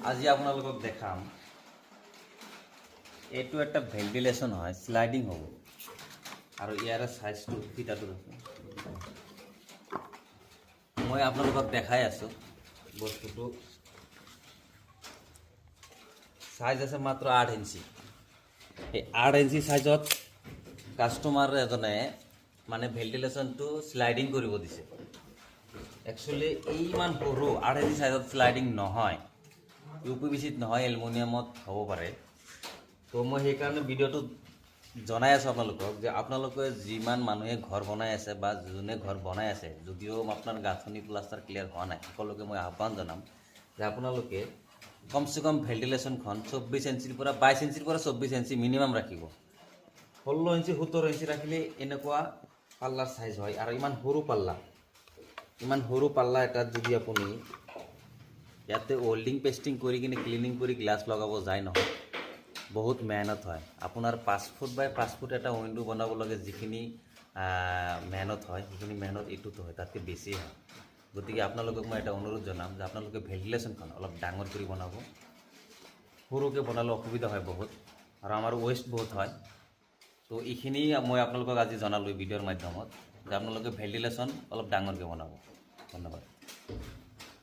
আজি আপোনালোকক দেখাম এইটো একটা ভেন্টিলেশন হয় স্লাইডিং হ'ব আৰু ইয়াৰে সাইজটো ফিটাটো মই আপোনালোকক দেখাই আছো বস্তুটো সাইজ আছে মাত্ৰ 8 ইঞ্চি এই 8 ইঞ্চি সাইজত কাস্টমাৰ এজনে মানে ভেন্টিলেশনটো স্লাইডিং কৰিব দিছে একচুয়ালি এই ইমান সৰু 8 ইঞ্চি সাইজত স্লাইডিং নহয় ইউপিভিচিত নহয় এলুমিনিয়ামত হ'ব পাৰে তো মই সেইকাৰণে ভিডিঅ'টো জনাই আছো আপোনালোকক যে আপোনালোকে যিমান মানুহে ঘৰ বনাই আছে বা যোনে ঘৰ বনাই আছে যদিও আপোনাৰ গাঁথনি প্লাষ্টাৰ ক্লিয়াৰ হোৱা নাই সকলোকে মই আহ্বান জনাম যে আপোনালোকে কমসে কম ভেন্টিলেশনখন 24 ইঞ্চিৰ পৰা 22 ইঞ্চিৰ পৰা 24 ইঞ্চি মিনিমাম ৰাখিব 16 ইঞ্চি 17 ইঞ্চি ৰাখিলে এনেকুৱা পাল্লাৰ সাইজ হয় আৰু ইমান সৰু পাল্লা এটাত যদি আপুনি ইয়াতে ওয়েল্ডিং পেস্টিং কৰি কিনে ক্লিনিং কৰি গ্লাস লগাব যায় নহয় বহুত মেহনত হয় আপোনাৰ 5 ফুট বাই 5 ফুট এটা উইন্ডো বনাব লাগে যিখিনি মেহনত হয় সেইখিনি মেহনত এটুত হয় তাতকৈ বেছি হয় গতিকে আপোনালোকক মই এটা অনুৰোধ জনাম যে আপোনালোকে ভেন্টিলেশনখন অলপ ডাঙৰ কৰি বনাব সৰুকৈ বনালে অসুবিধা হয় বহুত আৰু আমাৰ ওয়েষ্ট বহুত হয় তো এইখিনি মই আপোনালোকক আজি জনালো ভিডিঅ'ৰ মাধ্যমত যে আপোনালোকে ভেন্টিলেশন অলপ ডাঙৰকৈ বনাব ধন্যবাদ